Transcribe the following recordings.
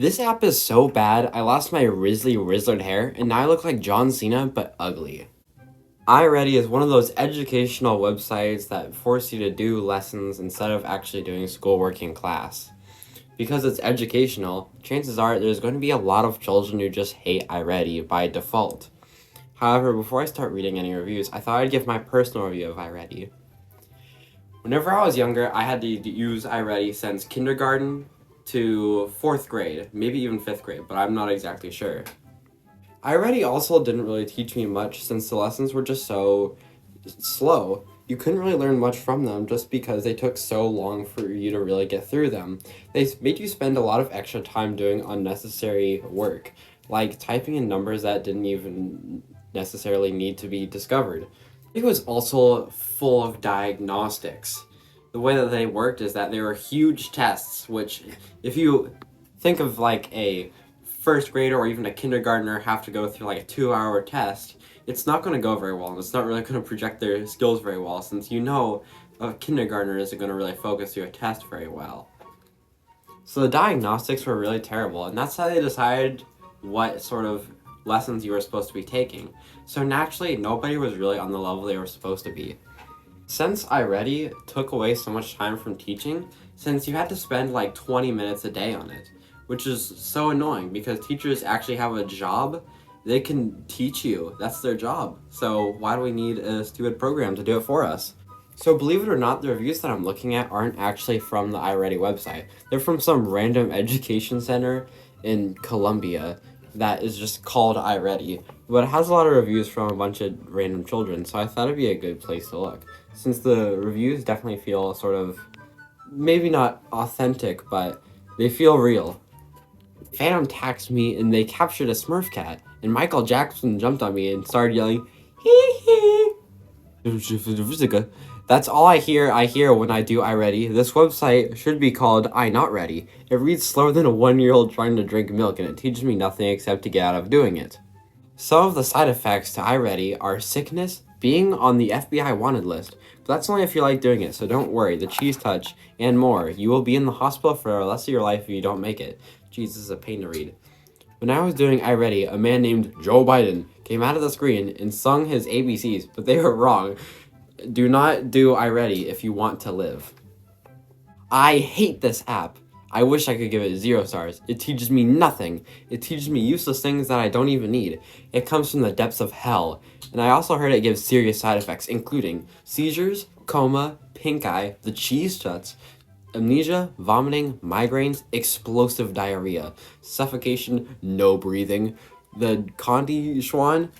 This app is so bad, I lost my Rizzly Rizzled hair, and now I look like John Cena, but ugly. iReady is one of those educational websites that force you to do lessons instead of actually doing schoolwork in class. Because it's educational, chances are there's going to be a lot of children who just hate iReady by default. However, before I start reading any reviews, I thought I'd give my personal review of iReady. Whenever I was younger, I had to use iReady since kindergarten to 4th grade, maybe even 5th grade, but I'm not exactly sure. iReady also didn't really teach me much since the lessons were just so slow. You couldn't really learn much from them just because they took so long for you to really get through them. They made you spend a lot of extra time doing unnecessary work, like typing in numbers that didn't even necessarily need to be discovered. It was also full of diagnostics. The way that they worked is that they were huge tests, which, if you think of like a first grader or even a kindergartner have to go through like a 2-hour test, it's not going to go very well, and it's not really going to project their skills very well, since a kindergartner isn't going to really focus through a test very well. So the diagnostics were really terrible, and that's how they decided what sort of lessons you were supposed to be taking. So naturally, nobody was really on the level they were supposed to be. Since iReady took away so much time from teaching, since you had to spend like 20 minutes a day on it, which is so annoying because teachers actually have a job. They can teach you. That's their job. So why do we need a stupid program to do it for us? So believe it or not, the reviews that I'm looking at aren't actually from the iReady website. They're from some random education center in Colombia that is just called iReady, but it has a lot of reviews from a bunch of random children, so I thought it'd be a good place to look. Since the reviews definitely feel sort of, maybe not authentic, but they feel real. Phantom attacked me and they captured a Smurf cat, and Michael Jackson jumped on me and started yelling, hee hee. That's all I hear when I do iReady. This website should be called I Not Ready. It reads slower than a 1-year-old trying to drink milk, and it teaches me nothing except to get out of doing it. Some of the side effects to iReady are sickness, being on the FBI wanted list, but that's only if you like doing it, so don't worry, the cheese touch, and more. You will be in the hospital for the rest of your life if you don't make it. Jeez, this is a pain to read. When I was doing iReady, a man named Joe Biden came out of the screen and sung his ABCs, but they were wrong. Do not do iReady if you want to live. I hate this app. I wish I could give it 0 stars. It teaches me nothing. It teaches me useless things that I don't even need. It comes from the depths of hell. And I also heard it gives serious side effects, including seizures, coma, pink eye, the cheese tuts, amnesia, vomiting, migraines, explosive diarrhea, suffocation, no breathing, the Condi Schwan,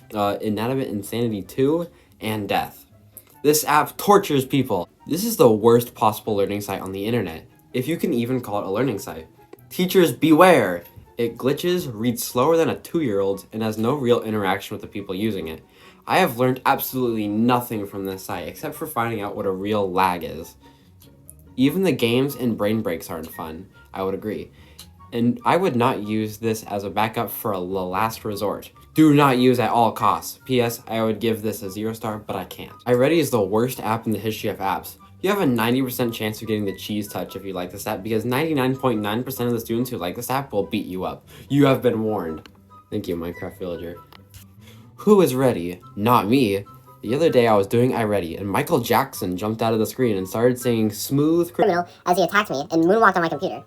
inanimate insanity 2, and death. This app tortures people. This is the worst possible learning site on the internet, if you can even call it a learning site. Teachers beware! It glitches, reads slower than a 2-year-old, and has no real interaction with the people using it. I have learned absolutely nothing from this site except for finding out what a real lag is. Even the games and brain breaks aren't fun, I would agree. And I would not use this as a backup for a last resort. Do not use at all costs. P.S. I would give this a 0 star, but I can't. iReady is the worst app in the history of apps. You have a 90% chance of getting the cheese touch if you like this app, because 99.9% of the students who like this app will beat you up. You have been warned. Thank you, Minecraft Villager. Who is ready? Not me. The other day I was doing iReady, and Michael Jackson jumped out of the screen and started singing Smooth Criminal as he attacked me and moonwalked on my computer.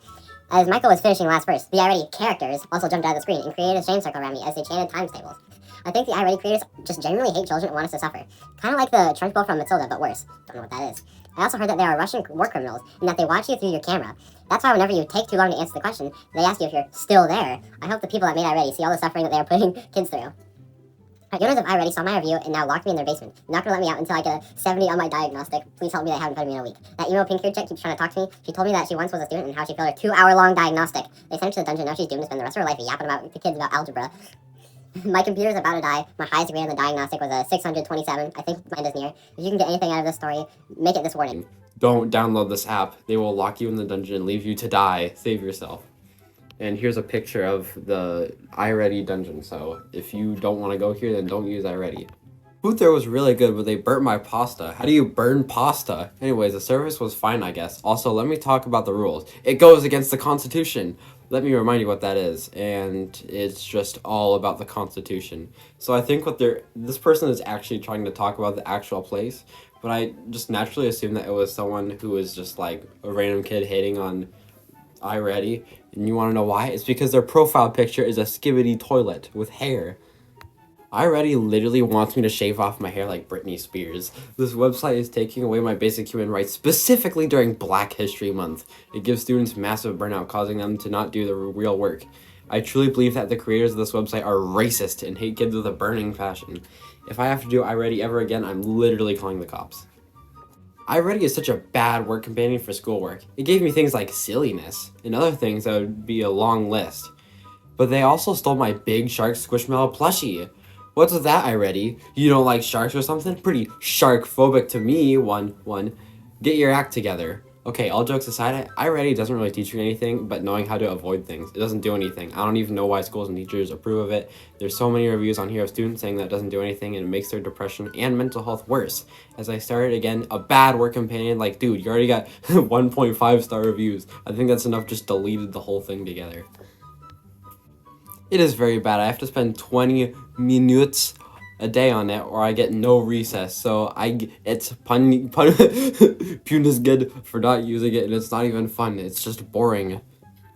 As Michael was finishing the last verse, the iReady characters also jumped out of the screen and created a shame circle around me as they chanted times tables. I think the iReady creators just genuinely hate children and want us to suffer. Kind of like the Trunchbull from Matilda, but worse. Don't know what that is. I also heard that there are Russian war criminals and that they watch you through your camera. That's why whenever you take too long to answer the question, they ask you if you're still there. I hope the people that made iReady see all the suffering that they are putting kids through. The owners of iReady saw my review and now locked me in their basement. They're not gonna let me out until I get a 70 on my diagnostic. Please help me, they haven't put me in a week. That emo pink-haired chick keeps trying to talk to me. She told me that she once was a student and how she failed her 2-hour-long diagnostic. They sent her to the dungeon, now she's doomed to spend the rest of her life yapping about the kids about algebra. My computer's about to die. My highest grade on the diagnostic was a 627. I think mine is near. If you can get anything out of this story, make it this warning. Don't download this app. They will lock you in the dungeon and leave you to die. Save yourself. And here's a picture of the iReady dungeon, so if you don't want to go here, then don't use iReady. Food there was really good, but they burnt my pasta. How do you burn pasta? Anyways, the service was fine, I guess. Also, let me talk about the rules. It goes against the Constitution. Let me remind you what that is. And it's just all about the Constitution. So I think this person is actually trying to talk about the actual place, but I just naturally assumed that it was someone who was just like a random kid hating on iReady. And you want to know why? It's because their profile picture is a skibbity toilet with hair. iReady literally wants me to shave off my hair like Britney Spears. This website is taking away my basic human rights, specifically during Black History Month. It gives students massive burnout, causing them to not do the real work. I truly believe that the creators of this website are racist and hate kids with a burning passion. If I have to do iReady ever again, I'm literally calling the cops. iReady is such a bad work companion for schoolwork. It gave me things like silliness and other things that would be a long list. But they also stole my Big Shark Squishmallow plushie. What's with that, iReady? You don't like sharks or something? Pretty shark-phobic to me, one. Get your act together. Okay, all jokes aside, iReady doesn't really teach you anything but knowing how to avoid things. It doesn't do anything. I don't even know why schools and teachers approve of it. There's so many reviews on here of students saying that it doesn't do anything and it makes their depression and mental health worse. As I started again, a bad work companion, like, dude, you already got 1.5 star reviews. I think that's enough, just deleted the whole thing together. It is very bad. I have to spend 20 minutes a day on it or I get no recess. So it's punis good for not using it, and it's not even fun. It's just boring.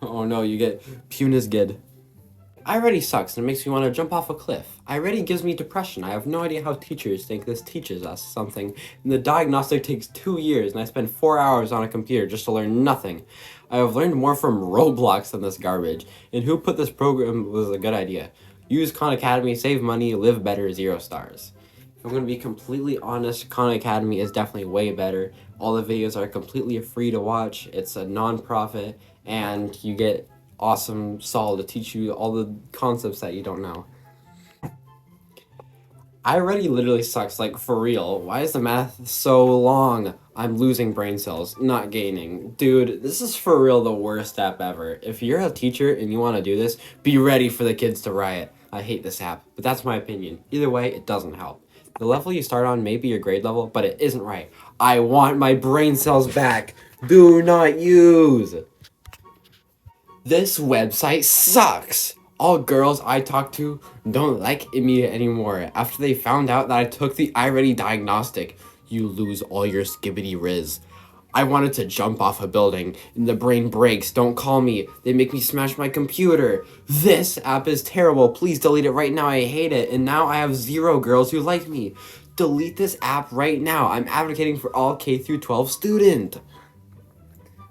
Oh no, you get punis good. iReady sucks and it makes me want to jump off a cliff. iReady gives me depression. I have no idea how teachers think this teaches us something. And the diagnostic takes 2 years and I spend 4 hours on a computer just to learn nothing. I have learned more from Roblox than this garbage. And who put this program was a good idea. Use Khan Academy, save money, live better, 0 stars. If I'm going to be completely honest, Khan Academy is definitely way better. All the videos are completely free to watch. It's a non-profit and you get awesome Saul to teach you all the concepts that you don't know. iReady literally sucks, like for real. Why is the math so long? I'm losing brain cells, not gaining. Dude, this is for real the worst app ever. If you're a teacher and you want to do this, be ready for the kids to riot. I hate this app, but that's my opinion. Either way, it doesn't help. The level you start on may be your grade level, but it isn't right. I want my brain cells back. Do not use. This website sucks. All girls I talk to don't like me anymore after they found out that I took the iReady diagnostic. You lose all your skibbity riz. I wanted to jump off a building and the brain breaks. Don't call me. They make me smash my computer. This app is terrible. Please delete it right now. I hate it. And now I have 0 girls who like me. Delete this app right now. I'm advocating for all K through 12 student.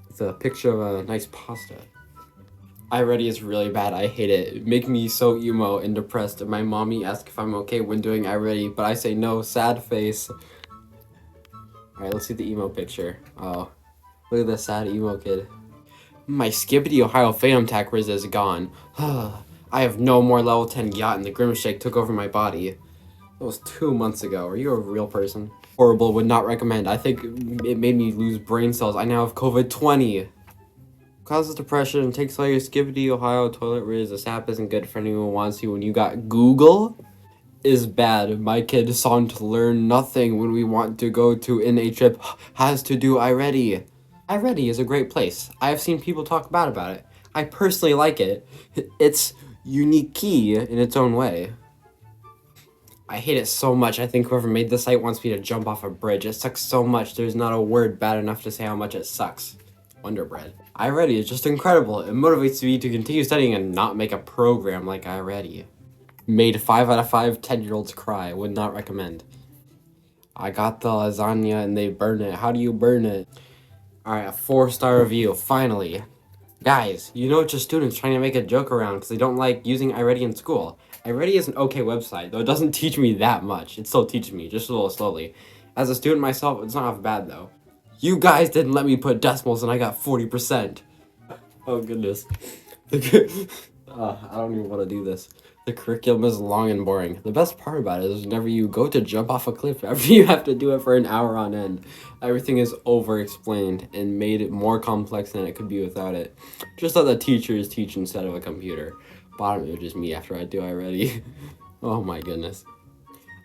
It's a picture of a nice pasta. iReady is really bad. I hate it. It makes me so emo and depressed. My mommy asks if I'm okay when doing iReady, but I say no, sad face. Alright, let's see the emo picture. Oh, look at this sad emo kid. My Skibbity Ohio Phantom Tack Riz is gone. I have no more level 10 yacht and the Grim Shake took over my body. That was 2 months ago. Are you a real person? Horrible, would not recommend. I think it made me lose brain cells. I now have COVID-20. Causes depression, takes all your Skibbity Ohio toilet riz. This app isn't good for anyone who wants you when you got Google. Is bad. My kid saw to learn nothing when we want to go to NA trip has to do iReady. iReady is a great place. I have seen people talk bad about it. I personally like it. It's unique key in its own way. I hate it so much. I think whoever made the site wants me to jump off a bridge. It sucks so much. There's not a word bad enough to say how much it sucks. Wonder Bread. iReady is just incredible. It motivates me to continue studying and not make a program like iReady. Made 5 out of 5 10-year-olds cry. Would not recommend. I got the lasagna and they burn it. How do you burn it? Alright, a 4-star review. Finally. Guys, you know it's just students trying to make a joke around because they don't like using iReady in school. iReady is an okay website, though it doesn't teach me that much. It still teaches me, just a little slowly. As a student myself, it's not half bad, though. You guys didn't let me put decimals and I got 40%. Oh, goodness. I don't even want to do this. The curriculum is long and boring. The best part about it is whenever you go to jump off a cliff, after you have to do it for an hour on end, everything is over-explained and made it more complex than it could be without it. Just let the teachers teach instead of a computer. Bottom images me after I do iReady. Oh my goodness.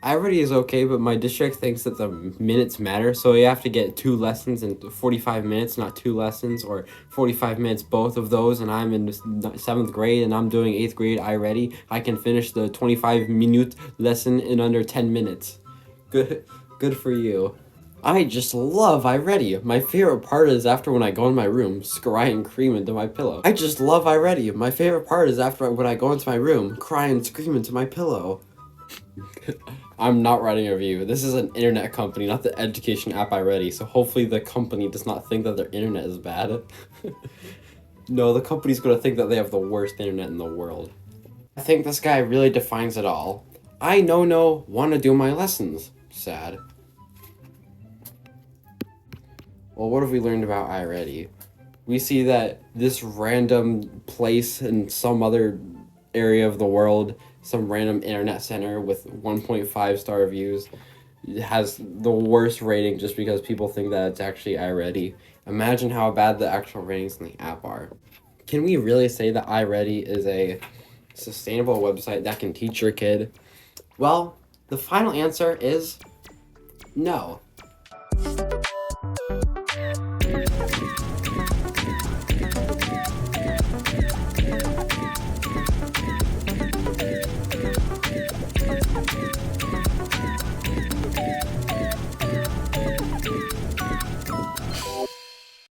iReady is okay, but my district thinks that the minutes matter, so you have to get 2 lessons in 45 minutes, not 2 lessons, or 45 minutes, both of those, and I'm in 7th grade, and I'm doing 8th grade iReady. I can finish the 25-minute lesson in under 10 minutes. Good for you. I just love iReady. My favorite part is after when I go in my room, scrying cream into my pillow. I just love iReady. My favorite part is after when I go into my room, cry and scream into my pillow. I'm not writing a review. This is an internet company, not the education app iReady, so hopefully the company does not think that their internet is bad. No, the company's gonna think that they have the worst internet in the world. I think this guy really defines it all. I no wanna do my lessons. Sad. Well, what have we learned about iReady? We see that this random place in some other area of the world, some random internet center with 1.5 star reviews, has the worst rating just because people think that it's actually iReady. Imagine how bad the actual ratings in the app are. Can we really say that iReady is a sustainable website that can teach your kid? Well, the final answer is no.